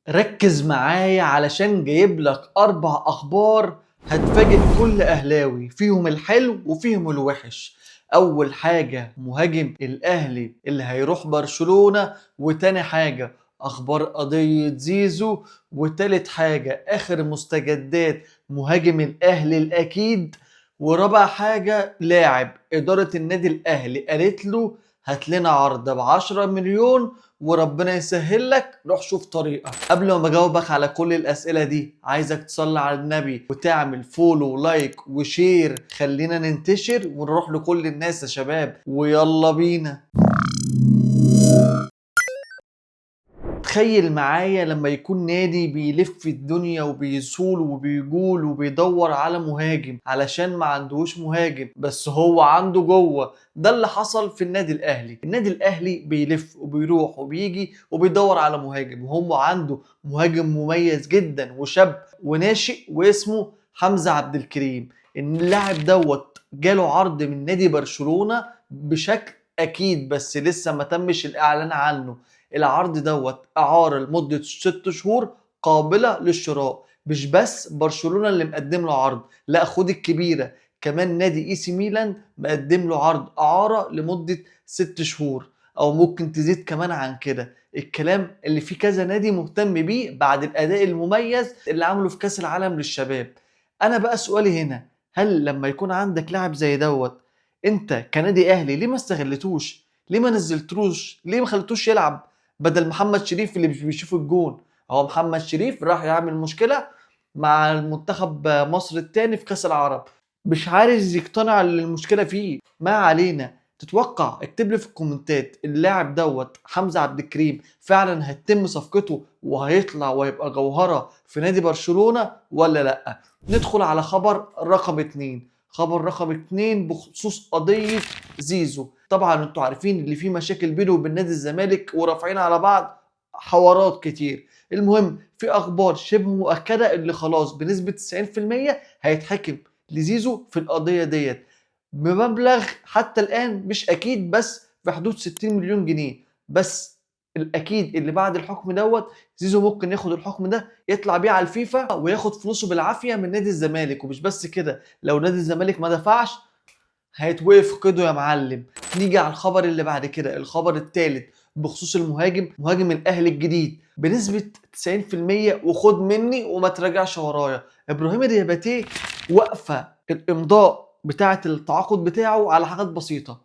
ركز معايا علشان جايب لك 4 أخبار هتفاجئ كل أهلاوي، فيهم الحلو وفيهم الوحش. أول حاجة مهاجم الأهلي اللي هيروح برشلونة، وتاني حاجة أخبار قضية زيزو، وتالت حاجة آخر مستجدات مهاجم الأهلي الأكيد، ورابع حاجة لاعب إدارة النادي الأهلي قالت له هات لنا عرض ب10 مليون وربنا يسهل لك، روح شوف طريقك. قبل ما بجاوبك على كل الأسئلة دي عايزك تصلي على النبي وتعمل فولو ولايك وشير، خلينا ننتشر ونروح لكل الناس يا شباب، ويلا بينا. تخيل معايا لما يكون نادي بيلف الدنيا وبيصول وبيجول وبيدور على مهاجم علشان ما عندهوش مهاجم بس هو عنده جوه. ده اللي حصل في النادي الاهلي. النادي الاهلي بيلف وبيروح وبيجي وبيدور على مهاجم، وهو عنده مهاجم مميز جدا وشاب وناشئ واسمه حمزة عبد الكريم. ان اللاعب دوت جاله عرض من نادي برشلونة بشكل اكيد بس لسه ما تمش الاعلان عنه. العرض دوت اعاره لمده 6 شهور قابله للشراء. مش بس برشلونه اللي مقدم له عرض، لا خد الكبيره كمان نادي اي سي ميلان مقدم له عرض اعاره لمده 6 شهور او ممكن تزيد كمان عن كده. الكلام اللي فيه كذا نادي مهتم بيه بعد الاداء المميز اللي عمله في كاس العالم للشباب. انا بقى سؤالي هنا، هل لما يكون عندك لاعب زي دوت انت كنادي اهلي ليه ما استغلتوش؟ ليه ما نزلتوش؟ ليه ما خليتوش يلعب بدل محمد شريف اللي مش بيشوف الجون؟ هو محمد شريف راح يعمل مشكلة مع المنتخب مصر التاني في كأس العرب، مش عايز يقتنع اللي المشكلة فيه. ما علينا. تتوقع، اكتب لي في الكومنتات، اللاعب دوت حمزة عبد الكريم فعلا هتتم صفقته وهيطلع ويبقى جوهرة في نادي برشلونة ولا لا؟ ندخل على خبر رقم 2. خبر رقم 2 بخصوص قضية زيزو. طبعا انتوا عارفين اللي فيه مشاكل بينه وبين نادي الزمالك ورافعين على بعض حوارات كتير. المهم في اخبار شبه مؤكده اللي خلاص بنسبه 90% هيتحكم لزيزو في القضيه ديت بمبلغ حتى الان مش اكيد بس في حدود 60 مليون جنيه. بس الاكيد اللي بعد الحكم دوت زيزو ممكن ياخد الحكم ده يطلع بيه على الفيفا وياخد فلوسه بالعافيه من نادي الزمالك. ومش بس كده، لو نادي الزمالك ما دفعش هيتوقف كده يا معلم. نيجي على الخبر اللي بعد كده، الخبر الثالث بخصوص مهاجم الاهلي الجديد بنسبة 90%، وخد مني وما تراجعش ورايا، ابراهيم دياباتيه واقفة الامضاء بتاعة التعاقد بتاعه على حاجات بسيطة.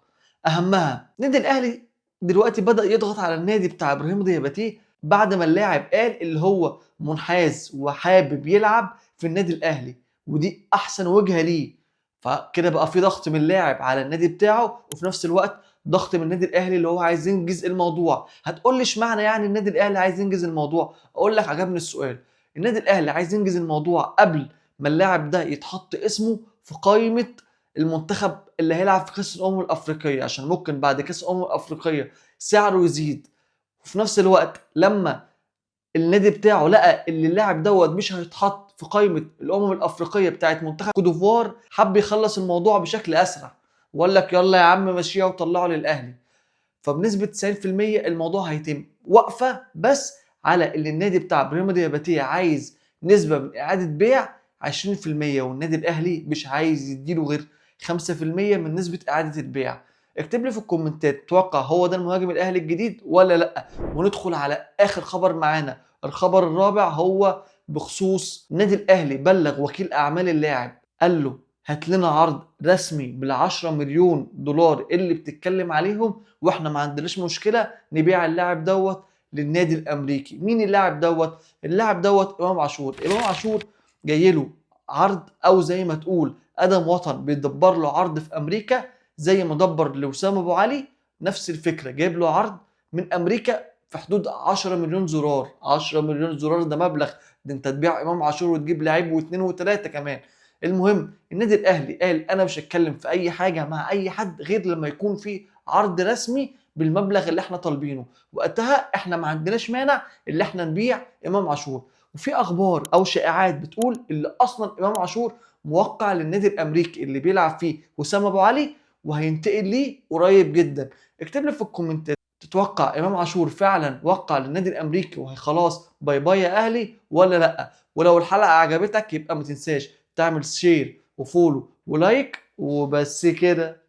اهمها نادي الاهلي دلوقتي بدأ يضغط على النادي بتاع ابراهيم دياباتيه بعد ما اللاعب قال اللي هو منحاز وحابب يلعب في النادي الاهلي، ودي احسن وجهة ليه. فكده بقى في ضغط من اللاعب على النادي بتاعه، وفي نفس الوقت ضغط من النادي الاهلي اللي هو عايز ينجز الموضوع. هتقول لي اشمعنى يعني النادي الاهلي عايز ينجز الموضوع؟ اقول لك عجبني السؤال. النادي الاهلي عايز ينجز الموضوع قبل ما اللاعب ده يتحط اسمه في قائمة المنتخب اللي هيلعب في كاس الامم الافريقيه، عشان ممكن بعد كاس الامم الافريقيه سعره يزيد. وفي نفس الوقت لما النادي بتاعه لقى ان اللاعب دوت مش هيتحط في قائمه الامم الافريقيه بتاعت منتخب كوت ديفوار، حب يخلص الموضوع بشكل اسرع وقال لك يلا يا عم مشيها وطلعه للاهلي. فبنسبه 90% الموضوع هيتم واقفه بس على ان النادي بتاع ابراهيم دياباتيه عايز نسبه من اعاده بيع 20%، والنادي الاهلي مش عايز يديله غير 5% من نسبه اعاده البيع. اكتب لي في الكومنتات، توقع هو ده المهاجم الاهلي الجديد ولا لا؟ وندخل على اخر خبر معانا. الخبر الرابع هو بخصوص النادي الاهلي بلغ وكيل اعمال اللاعب قال له هات لنا عرض رسمي بال10 مليون دولار اللي بتتكلم عليهم، واحنا ما عندناش مشكله نبيع اللاعب دوت للنادي الامريكي. مين اللاعب دوت؟ اللاعب دوت امام عاشور. امام عاشور جاي له عرض، او زي ما تقول ادم وطن بيدبر له عرض في امريكا زي ما دبر لوسام ابو علي. نفس الفكره، جايب له عرض من امريكا في حدود 10 مليون زرار. 10 مليون زرار ده مبلغ، ده انت تبيع امام عاشور وتجيب لعيب واثنين وثلاثه كمان. المهم النادي الاهلي قال انا مش هتكلم في اي حاجه مع اي حد غير لما يكون في عرض رسمي بالمبلغ اللي احنا طالبينه، وقتها احنا ما عندناش مانع اللي احنا نبيع امام عاشور. وفي اخبار او شائعات بتقول اللي اصلا امام عاشور موقع للنادي الامريكي اللي بيلعب فيه وسام ابو علي وهينتقل ليه قريب جدا. اكتب لي في الكومنتات تتوقع امام عاشور فعلا وقع للنادي الامريكي وهي خلاص باي باي يا اهلي ولا لا؟ ولو الحلقه عجبتك يبقى ما تنساش تعمل شير وفولو ولايك وبس كده.